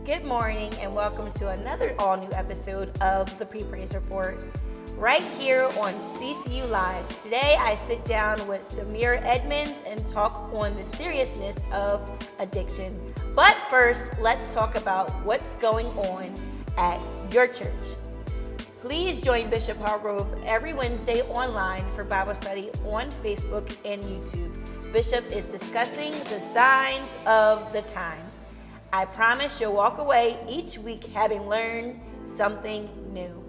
Good morning and welcome to another all-new episode of the Pre-Praise Report right here on CCU Live. Today I sit down with Samira Edmonds and talk on the seriousness of addiction. But first, let's talk about what's going on at your church. Please join Bishop Hargrove every Wednesday online for Bible study on Facebook and YouTube. Bishop is discussing the signs of the times. I promise you'll walk away each week having learned something new.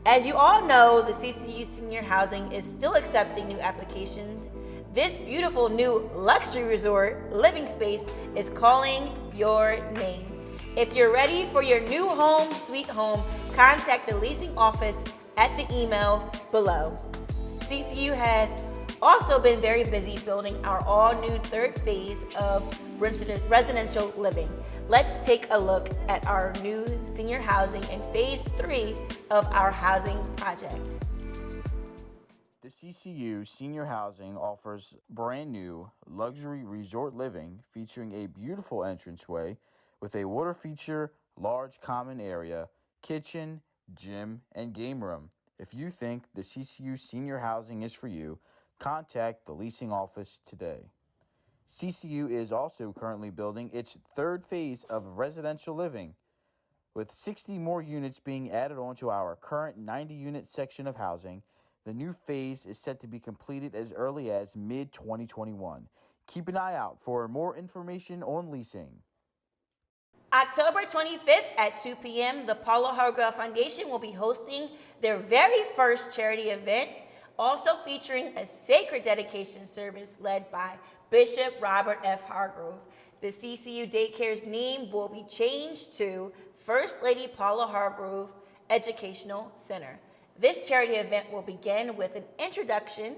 As you all know, the CCU Senior Housing is still accepting new applications. This beautiful new luxury resort living space is calling your name. If you're ready for your new home, sweet home, contact the leasing office at the email below. CCU has also been very busy building our all-new third phase of residential living. Let's take a look at our new senior housing and phase 3 of our housing project. The CCU Senior Housing offers brand new luxury resort living featuring a beautiful entranceway with a water feature, large common area, kitchen, gym, and game room. If you think the CCU Senior Housing is for you, contact the leasing office today. CCU is also currently building its third phase of residential living, with 60 more units being added onto our current 90-unit section of housing. The new phase is set to be completed as early as mid-2021. Keep an eye out for more information on leasing. October 25th at 2 p.m., the Paula Hargrove Foundation will be hosting their very first charity event, also featuring a sacred dedication service led by Bishop Robert F. Hargrove. The CCU Daycare's name will be changed to First Lady Paula Hargrove Educational Center. This charity event will begin with an introduction,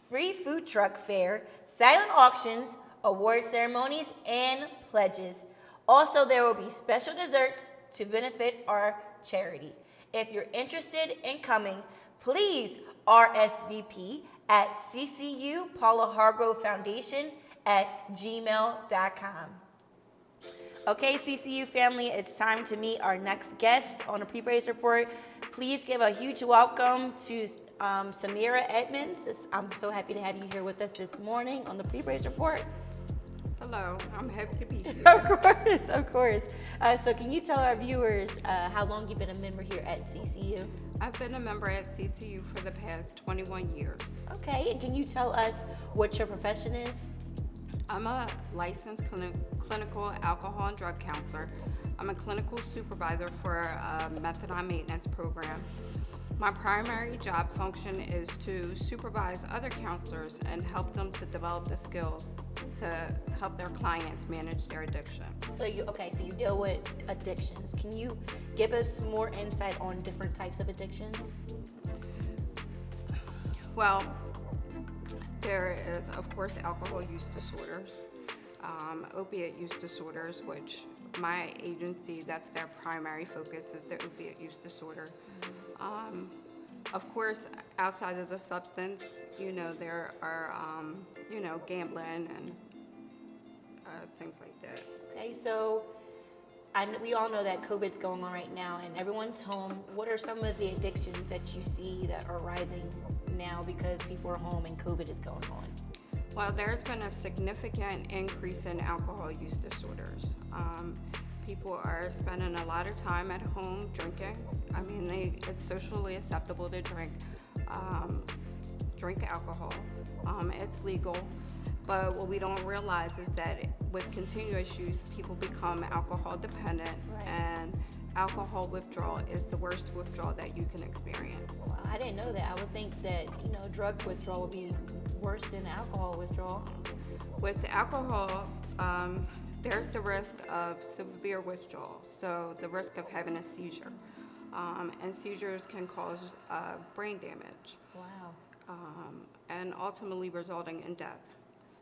free food truck fair, silent auctions, award ceremonies, and pledges. Also, there will be special desserts to benefit our charity. If you're interested in coming, please RSVP at CCU Paula Hargrove Foundation at gmail.com. Okay, CCU family, it's time to meet our next guest on the Pre-Praise Report. Please give a huge welcome to Samira Edmonds. I'm so happy to have you here with us this morning on the Pre-Praise Report. Hello, I'm happy to be here. Of course. So can you tell our viewers how long you've been a member here at CCU? I've been a member at CCU for the past 21 years. Okay, and can you tell us what your profession is? I'm a licensed clinical alcohol and drug counselor. I'm a clinical supervisor for a methadone maintenance program. My primary job function is to supervise other counselors and help them to develop the skills to help their clients manage their addiction. So you deal with addictions. Can you give us more insight on different types of addictions? Well, there is, of course, alcohol use disorders, opiate use disorders, which my agency, that's their primary focus, is the opiate use disorder. Of course, outside of the substance, there are, gambling and things like that. Okay, so we all know that COVID's going on right now and everyone's home. What are some of the addictions that you see that are rising now because people are home and COVID is going on? Well, there's been a significant increase in alcohol use disorders. People are spending a lot of time at home drinking. I mean, it's socially acceptable to drink alcohol. It's legal. But what we don't realize is that with continuous use, people become alcohol dependent, right. And alcohol withdrawal is the worst withdrawal that you can experience. Well, I didn't know that. I would think that, drug withdrawal would be worse than alcohol withdrawal. With alcohol, there's the risk of severe withdrawal, so the risk of having a seizure. And seizures can cause brain damage. Wow. And ultimately resulting in death.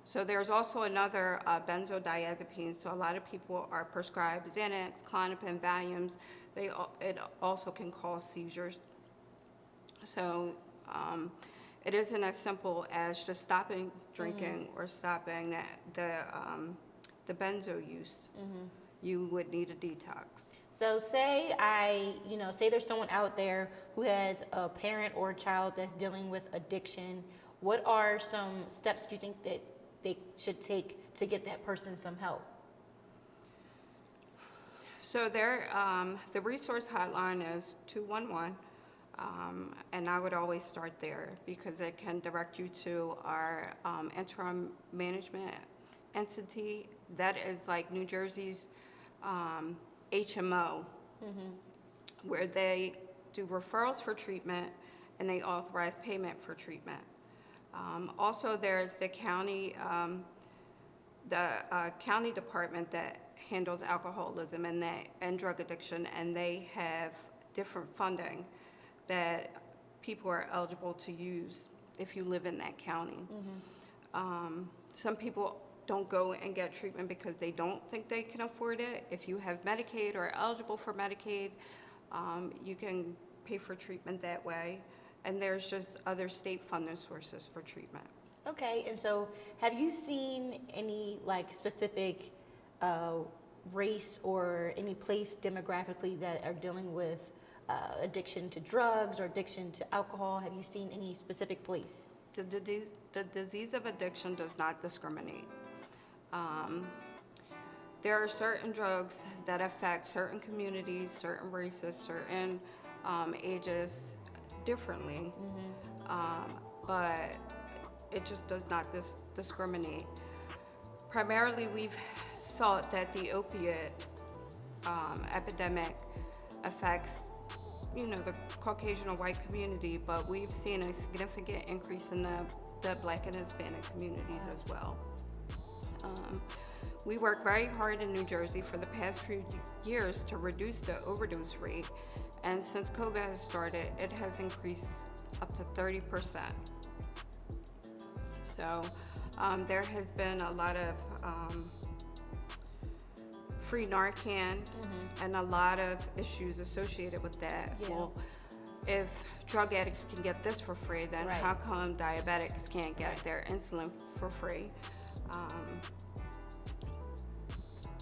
So there's also another benzodiazepines. So a lot of people are prescribed Xanax, Klonopin, Valiums. It also can cause seizures. So it isn't as simple as just stopping drinking or stopping the benzo use. you would need a detox. So say there's someone out there who has a parent or a child that's dealing with addiction. What are some steps you think that they should take to get that person some help? So the resource hotline is 211, and I would always start there because it can direct you to our interim management entity. That is like New Jersey's HMO, where they do referrals for treatment and they authorize payment for treatment. Also, there's the county department that handles alcoholism and drug addiction, and they have different funding that people are eligible to use if you live in that county. Some people don't go and get treatment because they don't think they can afford it. If you have Medicaid or are eligible for Medicaid, you can pay for treatment that way. And there's just other state funding sources for treatment. Okay, and so have you seen any specific race or any place demographically that are dealing with addiction to drugs or addiction to alcohol? Have you seen any specific place? The disease of addiction does not discriminate. There are certain drugs that affect certain communities, certain races, certain ages differently, but it just does not discriminate. Primarily, we've thought that the opiate epidemic affects, the Caucasian or white community, but we've seen a significant increase in the Black and Hispanic communities as well. We work very hard in New Jersey for the past few years to reduce the overdose rate, and since COVID has started, it has increased up to 30%. So there has been a lot of free Narcan and a lot of issues associated with that. Yeah. Well, if drug addicts can get this for free, then Right. how come diabetics can't get their insulin for free?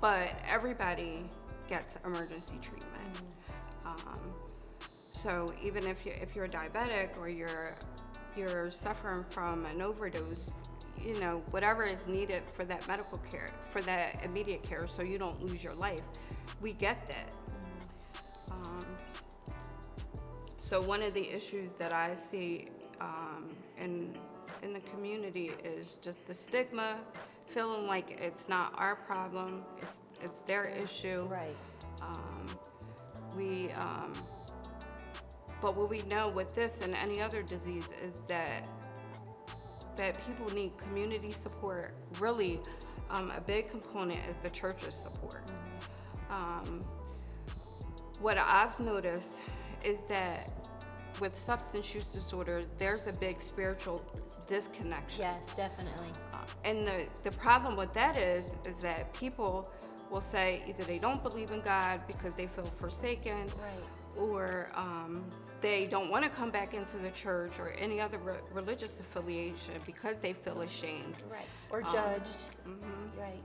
But everybody gets emergency treatment. So even if you're diabetic or you're suffering from an overdose, whatever is needed for that medical care, for that immediate care, so you don't lose your life, we get that. So one of the issues that I see in the community is just the stigma, feeling like it's not our problem, it's their issue. Right. But what we know with this and any other disease is that people need community support. Really, a big component is the church's support. What I've noticed is that with substance use disorder, there's a big spiritual disconnection. Yes, definitely. And the problem with that is that people will say either they don't believe in God because they feel forsaken, Right. or they don't want to come back into the church or any other religious affiliation because they feel ashamed. Right. Or judged. Right.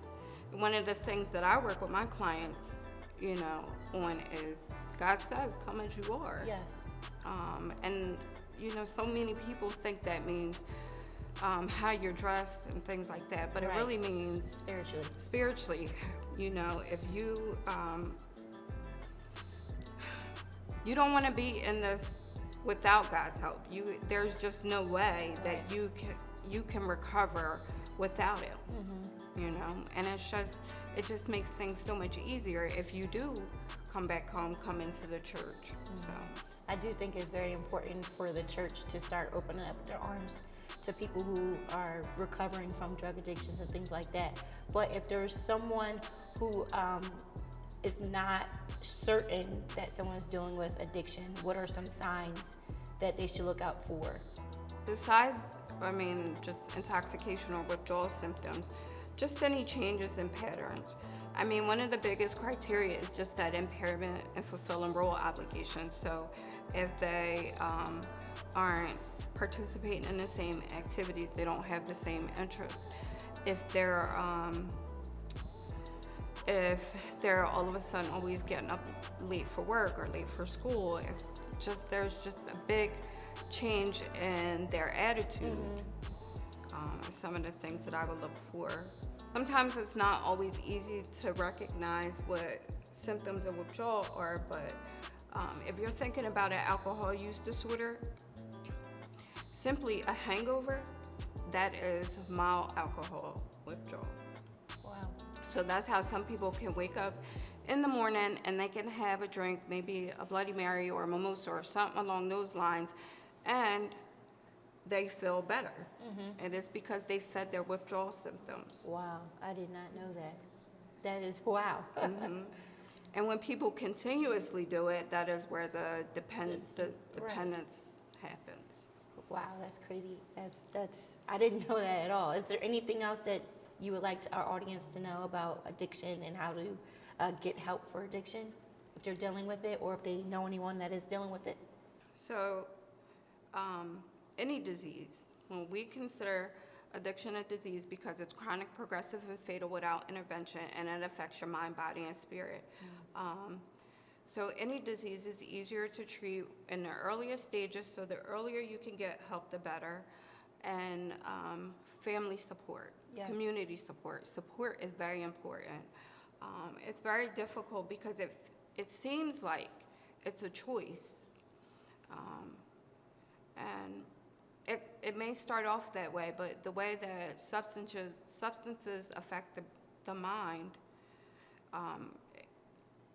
One of the things that I work with my clients, on is God says, come as you are. Yes. And, so many people think that means how you're dressed and things like that, but it Right. really means spiritually, if you don't want to be in this without God's help. There's just no way that you can recover without it. And it just makes things so much easier if you do come back home, come into the church. So I do think it's very important for the church to start opening up their arms to people who are recovering from drug addictions and things like that. But if there's someone who is not certain that someone's dealing with addiction, what are some signs that they should look out for? besides, just intoxication or withdrawal symptoms, just any changes in patterns. One of the biggest criteria is just that impairment in fulfilling role obligations. So if they aren't participating in the same activities, they don't have the same interests. If if they're all of a sudden always getting up late for work or late for school, if there's just a big change in their attitude. Some of the things that I would look for. Sometimes it's not always easy to recognize what symptoms of withdrawal are, but if you're thinking about an alcohol use disorder, simply a hangover, that is mild alcohol withdrawal. Wow. So that's how some people can wake up in the morning and they can have a drink, maybe a Bloody Mary or a mimosa or something along those lines, and they feel better. And it's because they fed their withdrawal symptoms. Wow, I did not know that. That is wow. And when people continuously do it, that is where the dependence happens. Wow, that's crazy. That's I didn't know that at all. Is there anything else that you would like our audience to know about addiction and how to get help for addiction if they're dealing with it, or if they know anyone that is dealing with it? So, any disease, when we consider addiction a disease because it's chronic, progressive, and fatal without intervention, and it affects your mind, body, and spirit. So any disease is easier to treat in the earliest stages, so the earlier you can get help, the better. And family support, Yes. community support. Support is very important. It's very difficult because it seems like it's a choice. And it may start off that way, but the way that substances affect the mind,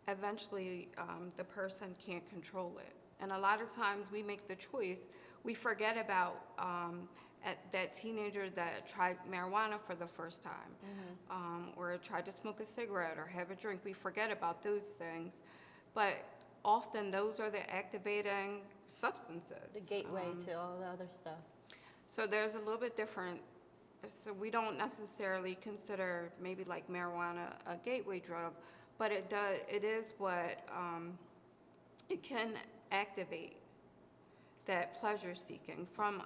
eventually the person can't control it. And a lot of times we make the choice, we forget about that teenager that tried marijuana for the first time, or tried to smoke a cigarette or have a drink. We forget about those things, but often those are the activating substances. The gateway to all the other stuff. So there's a little bit different. So we don't necessarily consider maybe like marijuana a gateway drug, but it is what it can activate that pleasure seeking from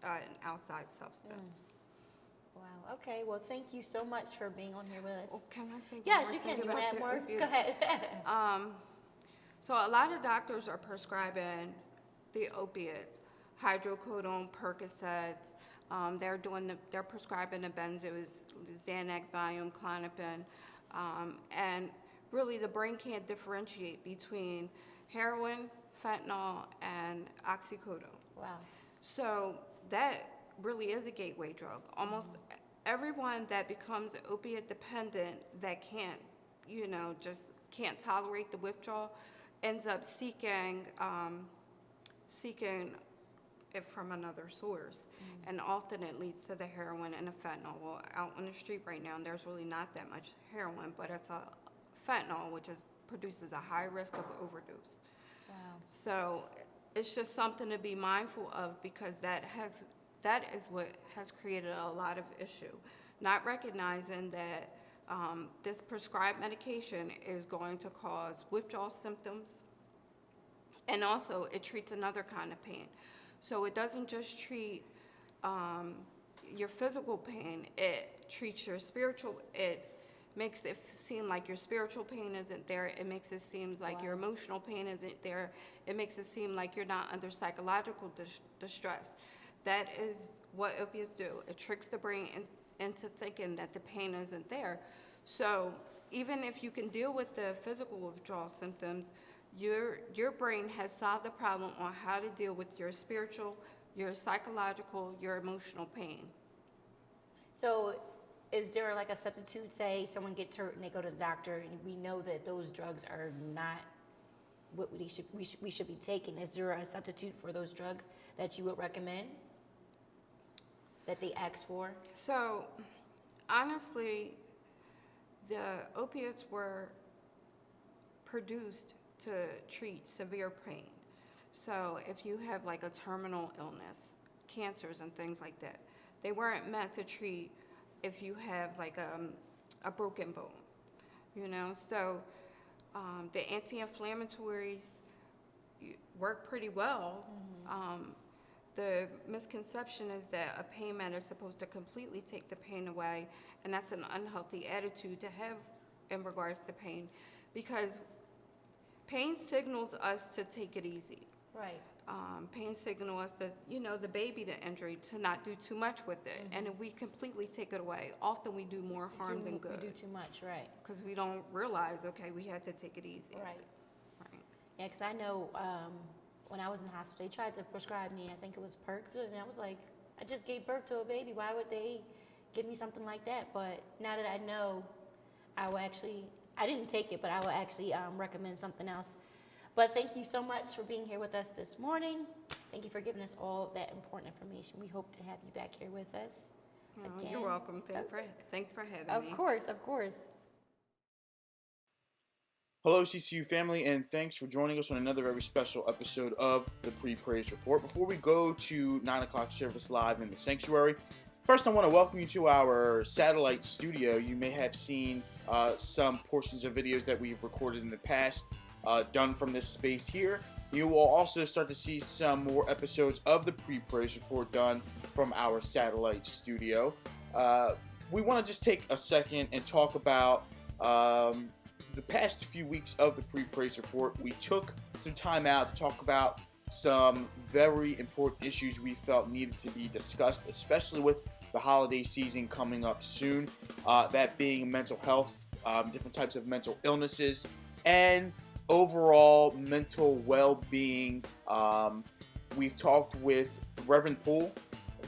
an outside substance. Wow. Okay. Well, thank you so much for being on here with us. Oh, can I think Yes, more you thing can. You want about to add the more? opiates? Go ahead. So a lot of doctors are prescribing the opiates, hydrocodone, Percocets. They're prescribing the benzos, Xanax, Valium, Klonopin, and really the brain can't differentiate between heroin, fentanyl, and oxycodone. Wow. So that really is a gateway drug. Almost everyone that becomes opiate dependent that can't, just can't tolerate the withdrawal ends up seeking it from another source. And often it leads to the heroin and the fentanyl. Well, out on the street right now, there's really not that much heroin, but it's a fentanyl, which produces a high risk of overdose. Wow. So it's just something to be mindful of, because that is what has created a lot of issue. Not recognizing that this prescribed medication is going to cause withdrawal symptoms, and also it treats another kind of pain. So it doesn't just treat your physical pain, it treats your spiritual, it makes it seem like your spiritual pain isn't there, it makes it seem like your emotional pain isn't there, it makes it seem like you're not under psychological distress. That is what opiates do. It tricks the brain into thinking that the pain isn't there. So even if you can deal with the physical withdrawal symptoms, your brain has solved the problem on how to deal with your spiritual, your psychological, your emotional pain. So is there like a substitute, say someone gets hurt and they go to the doctor and we know that those drugs are not what we should be taking? Is there a substitute for those drugs that you would recommend that they ask for? So honestly, the opiates were produced to treat severe pain. So if you have like a terminal illness, cancers and things like that, they weren't meant to treat if you have like a broken bone, So the anti-inflammatories work pretty well. The misconception is that a pain med is supposed to completely take the pain away, and that's an unhealthy attitude to have in regards to pain, because pain signals us to take it easy. Right. Pain signal us that, the baby, the injury, to not do too much with it. And if we completely take it away, often we do more harm than good. We do too much, right. Because we don't realize, okay, we had to take it easy. Right. Right. Yeah, because I know when I was in the hospital, they tried to prescribe me, I think it was Perks, and I was like, I just gave birth to a baby. Why would they give me something like that? But now that I know, I didn't take it, but I will actually recommend something else. But thank you so much for being here with us this morning. Thank you for giving us all of that important information. We hope to have you back here with us again. You're welcome. Thanks for having me. Of course, of course. Hello, CCU family, and thanks for joining us on another very special episode of the Pre-Praise Report. Before we go to 9 o'clock service live in the sanctuary, first I want to welcome you to our satellite studio. You may have seen some portions of videos that we've recorded in the past done from this space here. You will also start to see some more episodes of the Pre-Praise Report done from our satellite studio. We want to just take a second and talk about the past few weeks of the Pre-Praise Report. We took some time out to talk about some very important issues we felt needed to be discussed, especially with the holiday season coming up soon, that being mental health, different types of mental illnesses, and overall mental well-being. We've talked with Reverend Poole,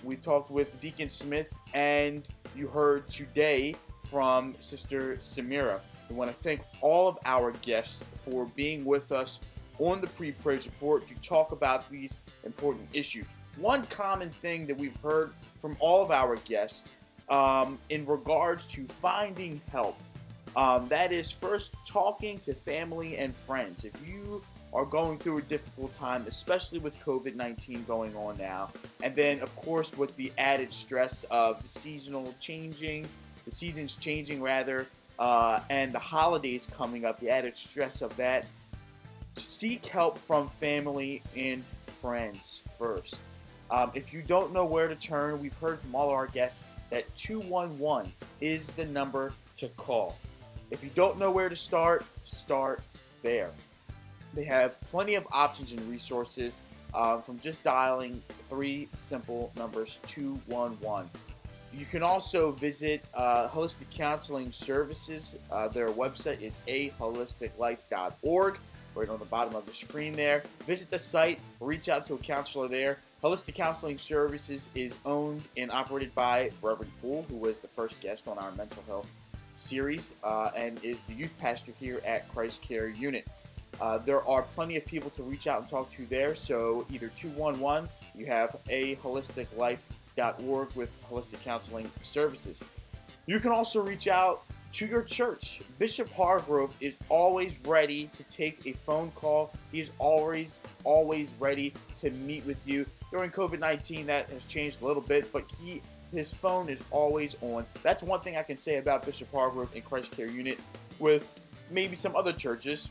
we talked with Deacon Smith, and you heard today from Sister Samira. We want to thank all of our guests for being with us on the Pre-Praise Report to talk about these important issues. One common thing that we've heard from all of our guests in regards to finding help, that is first talking to family and friends. If you are going through a difficult time, especially with COVID-19 going on now, and then of course with the added stress of the seasons changing, and the holidays coming up, the added stress of that, seek help from family and friends first. If you don't know where to turn, we've heard from all our guests that 211 is the number to call. If you don't know where to start there. They have plenty of options and resources from just dialing 3 simple numbers, 211. You can also visit Holistic Counseling Services. Their website is aholisticlife.org, right on the bottom of the screen there. Visit the site, reach out to a counselor there. Holistic Counseling Services is owned and operated by Reverend Poole, who was the first guest on our mental health series and is the youth pastor here at Christ Care Unit. There are plenty of people to reach out and talk to there, so either 211, you have aholisticlife.org with Holistic Counseling Services. You can also reach out to your church. Bishop Hargrove is always ready to take a phone call. He is always ready to meet with you. During COVID-19, that has changed a little bit, but his phone is always on. That's one thing I can say about Bishop Hargrove and Christ Care Unit with maybe some other churches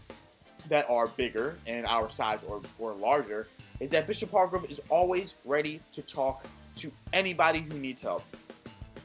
that are bigger in our size or larger, is that Bishop Hargrove is always ready to talk to anybody who needs help.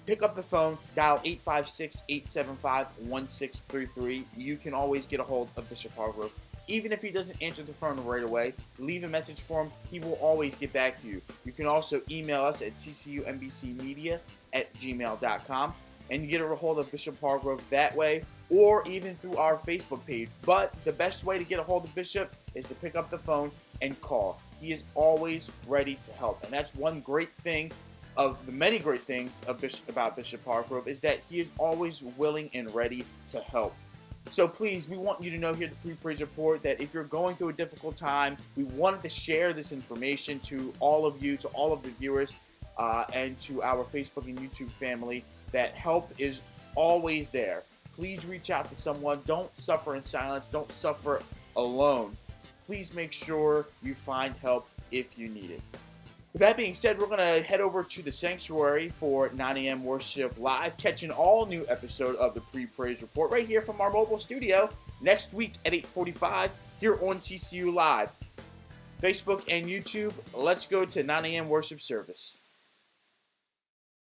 Pick up the phone, dial 856-875-1633. You can always get a hold of Bishop Hargrove. Even if he doesn't answer the phone right away, leave a message for him. He will always get back to you. You can also email us at ccumbcmedia@gmail.com, and you get a hold of Bishop Hargrove that way, or even through our Facebook page. But the best way to get a hold of Bishop is to pick up the phone and call. He is always ready to help, and that's one great thing of the many great things about Bishop Hargrove, is that he is always willing and ready to help. So please, we want you to know here at the Pre-Praise Report that if you're going through a difficult time, we wanted to share this information to all of you, to all of the viewers, and to our Facebook and YouTube family, that help is always there. Please reach out to someone. Don't suffer in silence. Don't suffer alone. Please make sure you find help if you need it. With that being said, we're going to head over to the sanctuary for 9 a.m. worship live, catch an all-new episode of the Pre-Praise Report right here from our mobile studio next week at 8:45 here on CCU Live. Facebook and YouTube, let's go to 9 a.m. worship service.